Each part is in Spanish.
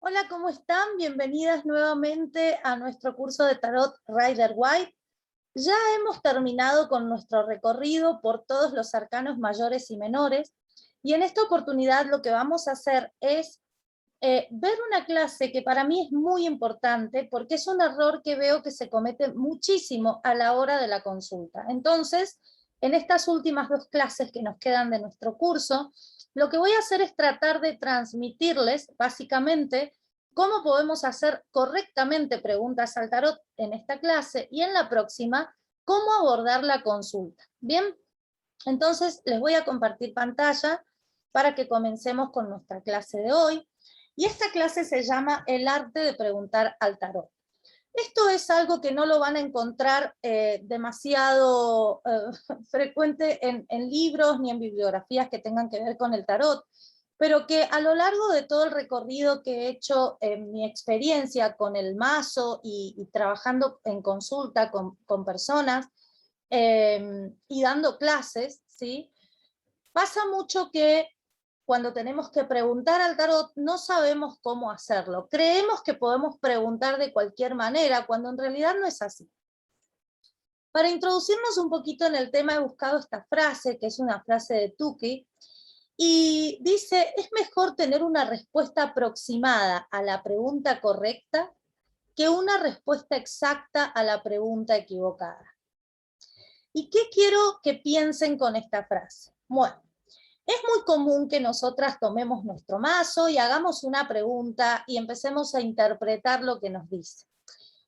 Hola, ¿cómo están? Bienvenidas nuevamente a nuestro curso de Tarot Rider-Waite. Ya hemos terminado con nuestro recorrido por todos los arcanos mayores y menores, y en esta oportunidad lo que vamos a hacer es ver una clase que para mí es muy importante, porque es un error que veo que se comete muchísimo a la hora de la consulta. Entonces, en estas últimas dos clases que nos quedan de nuestro curso, lo que voy a hacer es tratar de transmitirles, básicamente, cómo podemos hacer correctamente preguntas al tarot en esta clase, y en la próxima, cómo abordar la consulta. Bien, entonces les voy a compartir pantalla para que comencemos con nuestra clase de hoy. Y esta clase se llama El arte de preguntar al tarot. Esto es algo que no lo van a encontrar demasiado frecuente en libros ni en bibliografías que tengan que ver con el tarot, pero que a lo largo de todo el recorrido que he hecho en mi experiencia con el mazo y trabajando en consulta con personas y dando clases, ¿sí? Pasa mucho que cuando tenemos que preguntar al tarot no sabemos cómo hacerlo. Creemos que podemos preguntar de cualquier manera, cuando en realidad no es así. Para introducirnos un poquito en el tema he buscado esta frase, que es una frase de Tukey, y dice: es mejor tener una respuesta aproximada a la pregunta correcta que una respuesta exacta a la pregunta equivocada. ¿Y qué quiero que piensen con esta frase? Bueno, es muy común que nosotras tomemos nuestro mazo y hagamos una pregunta y empecemos a interpretar lo que nos dice.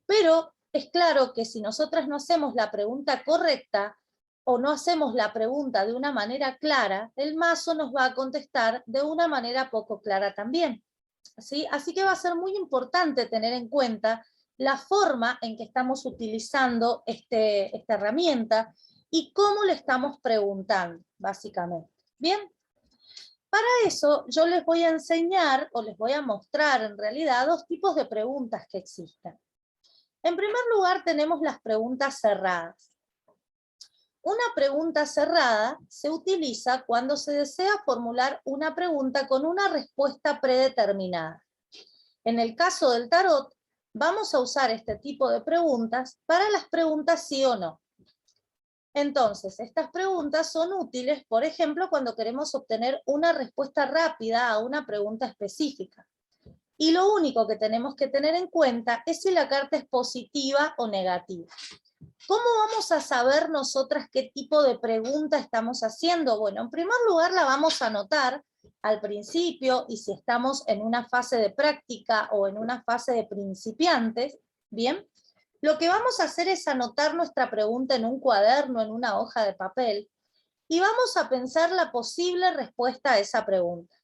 Pero es claro que si nosotras no hacemos la pregunta correcta o no hacemos la pregunta de una manera clara, el mazo nos va a contestar de una manera poco clara también. ¿Sí? Así que va a ser muy importante tener en cuenta la forma en que estamos utilizando esta herramienta y cómo le estamos preguntando, básicamente. Bien, para eso yo les voy a enseñar, o les voy a mostrar en realidad, dos tipos de preguntas que existen. En primer lugar tenemos las preguntas cerradas. Una pregunta cerrada se utiliza cuando se desea formular una pregunta con una respuesta predeterminada. En el caso del tarot, vamos a usar este tipo de preguntas para las preguntas sí o no. Entonces, estas preguntas son útiles, por ejemplo, cuando queremos obtener una respuesta rápida a una pregunta específica. Y lo único que tenemos que tener en cuenta es si la carta es positiva o negativa. ¿Cómo vamos a saber nosotras qué tipo de pregunta estamos haciendo? Bueno, en primer lugar la vamos a anotar al principio, y si estamos en una fase de práctica o en una fase de principiantes, ¿bien? Lo que vamos a hacer es anotar nuestra pregunta en un cuaderno, en una hoja de papel, y vamos a pensar la posible respuesta a esa pregunta.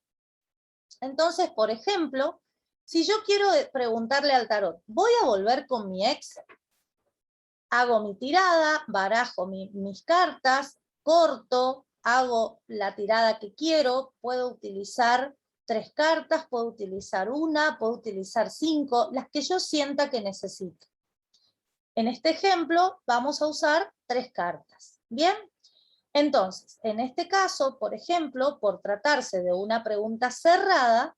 Entonces, por ejemplo, si yo quiero preguntarle al tarot, ¿voy a volver con mi ex? Hago mi tirada, barajo mis cartas, corto, hago la tirada que quiero, puedo utilizar 3 cartas, puedo utilizar una, puedo utilizar 5, las que yo sienta que necesito. En este ejemplo vamos a usar 3 cartas. ¿Bien? Entonces, en este caso, por ejemplo, por tratarse de una pregunta cerrada,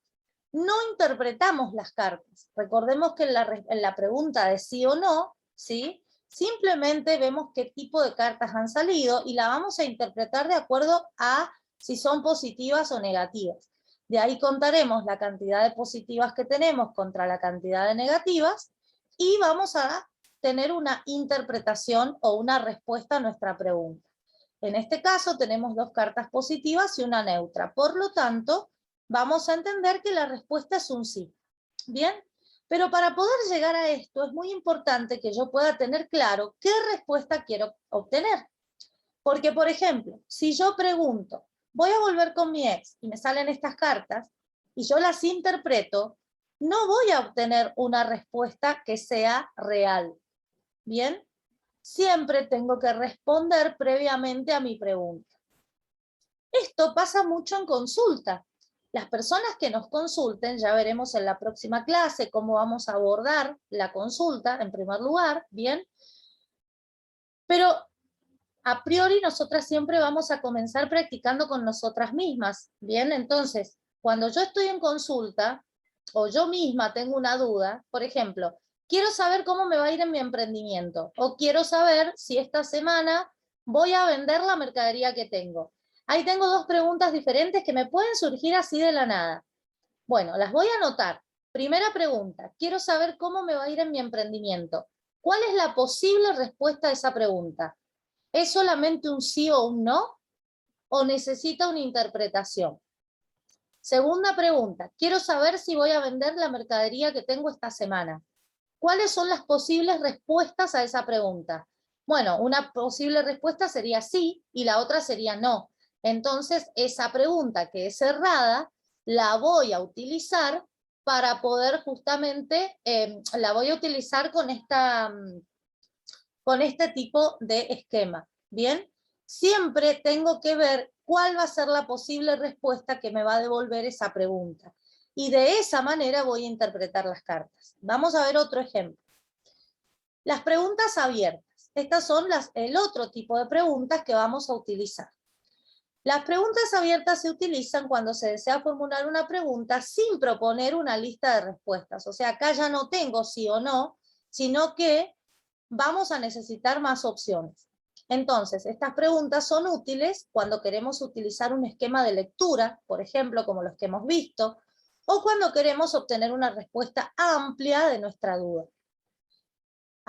no interpretamos las cartas. Recordemos que en la pregunta de sí o no, ¿sí?, simplemente vemos qué tipo de cartas han salido y la vamos a interpretar de acuerdo a si son positivas o negativas. De ahí contaremos la cantidad de positivas que tenemos contra la cantidad de negativas y vamos a tener una interpretación o una respuesta a nuestra pregunta. En este caso tenemos 2 cartas positivas y una neutra. Por lo tanto, vamos a entender que la respuesta es un sí. ¿Bien? Pero para poder llegar a esto es muy importante que yo pueda tener claro qué respuesta quiero obtener. Porque, por ejemplo, si yo pregunto, ¿voy a volver con mi ex? Y me salen estas cartas, y yo las interpreto, no voy a obtener una respuesta que sea real. ¿Bien? Siempre tengo que responder previamente a mi pregunta. Esto pasa mucho en consulta. Las personas que nos consulten, ya veremos en la próxima clase cómo vamos a abordar la consulta, en primer lugar, ¿bien? Pero a priori nosotras siempre vamos a comenzar practicando con nosotras mismas, ¿bien? Entonces, cuando yo estoy en consulta, o yo misma tengo una duda, por ejemplo, quiero saber cómo me va a ir en mi emprendimiento, o quiero saber si esta semana voy a vender la mercadería que tengo. Ahí tengo dos preguntas diferentes que me pueden surgir así de la nada. Bueno, las voy a anotar. Primera pregunta, quiero saber cómo me va a ir en mi emprendimiento. ¿Cuál es la posible respuesta a esa pregunta? ¿Es solamente un sí o un no? ¿O necesita una interpretación? Segunda pregunta, quiero saber si voy a vender la mercadería que tengo esta semana. ¿Cuáles son las posibles respuestas a esa pregunta? Bueno, una posible respuesta sería sí y la otra sería no. Entonces, esa pregunta que es cerrada, la voy a utilizar para poder justamente, la voy a utilizar con este tipo de esquema. ¿Bien? Siempre tengo que ver cuál va a ser la posible respuesta que me va a devolver esa pregunta. Y de esa manera voy a interpretar las cartas. Vamos a ver otro ejemplo. Las preguntas abiertas. Estas son el otro tipo de preguntas que vamos a utilizar. Las preguntas abiertas se utilizan cuando se desea formular una pregunta sin proponer una lista de respuestas. O sea, acá ya no tengo sí o no, sino que vamos a necesitar más opciones. Entonces, estas preguntas son útiles cuando queremos utilizar un esquema de lectura, por ejemplo, como los que hemos visto, o cuando queremos obtener una respuesta amplia de nuestra duda.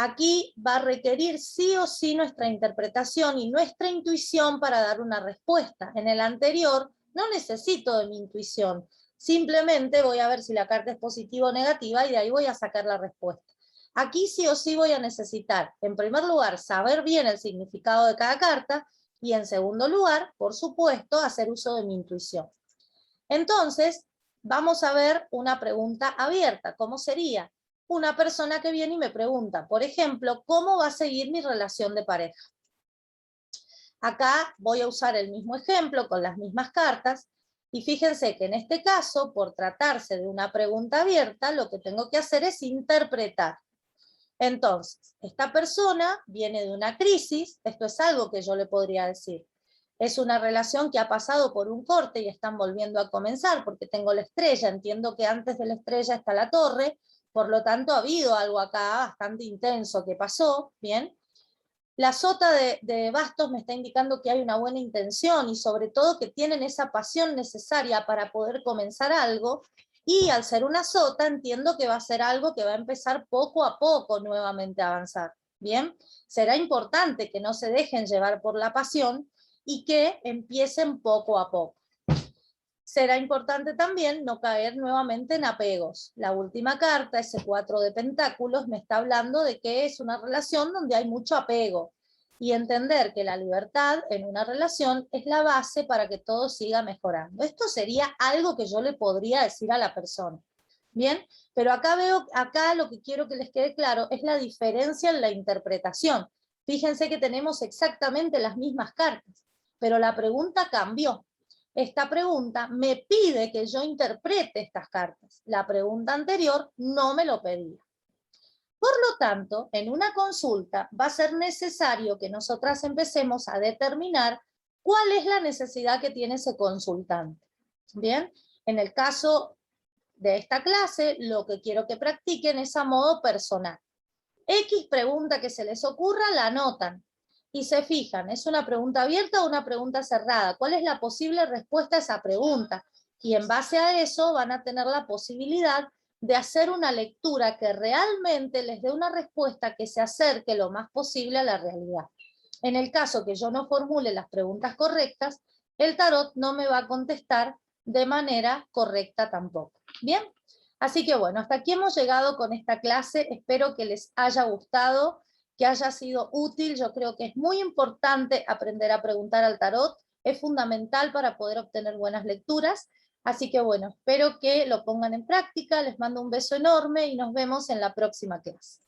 Aquí va a requerir sí o sí nuestra interpretación y nuestra intuición para dar una respuesta. En el anterior no necesito de mi intuición, simplemente voy a ver si la carta es positiva o negativa y de ahí voy a sacar la respuesta. Aquí sí o sí voy a necesitar, en primer lugar, saber bien el significado de cada carta y en segundo lugar, por supuesto, hacer uso de mi intuición. Entonces, vamos a ver una pregunta abierta. ¿Cómo sería? Una persona que viene y me pregunta, por ejemplo, ¿cómo va a seguir mi relación de pareja? Acá voy a usar el mismo ejemplo con las mismas cartas y fíjense que en este caso, por tratarse de una pregunta abierta, lo que tengo que hacer es interpretar. Entonces, esta persona viene de una crisis, esto es algo que yo le podría decir. Es una relación que ha pasado por un corte y están volviendo a comenzar, porque tengo la estrella, entiendo que antes de la estrella está la torre, por lo tanto ha habido algo acá bastante intenso que pasó, ¿bien? La sota de bastos me está indicando que hay una buena intención y sobre todo que tienen esa pasión necesaria para poder comenzar algo, y al ser una sota entiendo que va a ser algo que va a empezar poco a poco nuevamente a avanzar. Bien, será importante que no se dejen llevar por la pasión y que empiecen poco a poco. Será importante también no caer nuevamente en apegos. La última carta, ese 4 de pentáculos, me está hablando de que es una relación donde hay mucho apego y entender que la libertad en una relación es la base para que todo siga mejorando. Esto sería algo que yo le podría decir a la persona. Bien, pero acá lo que quiero que les quede claro es la diferencia en la interpretación. Fíjense que tenemos exactamente las mismas cartas, pero la pregunta cambió. Esta pregunta me pide que yo interprete estas cartas. La pregunta anterior no me lo pedía. Por lo tanto, en una consulta va a ser necesario que nosotras empecemos a determinar cuál es la necesidad que tiene ese consultante. Bien, en el caso de esta clase, lo que quiero que practiquen es a modo personal. X pregunta que se les ocurra, la anotan y se fijan, ¿es una pregunta abierta o una pregunta cerrada? ¿Cuál es la posible respuesta a esa pregunta? Y en base a eso van a tener la posibilidad de hacer una lectura que realmente les dé una respuesta que se acerque lo más posible a la realidad. En el caso que yo no formule las preguntas correctas, el tarot no me va a contestar de manera correcta tampoco. ¿Bien? Así que bueno, hasta aquí hemos llegado con esta clase. Espero que les haya gustado, que haya sido útil. Yo creo que es muy importante aprender a preguntar al tarot. Es fundamental para poder obtener buenas lecturas. Así que bueno, espero que lo pongan en práctica. Les mando un beso enorme y nos vemos en la próxima clase.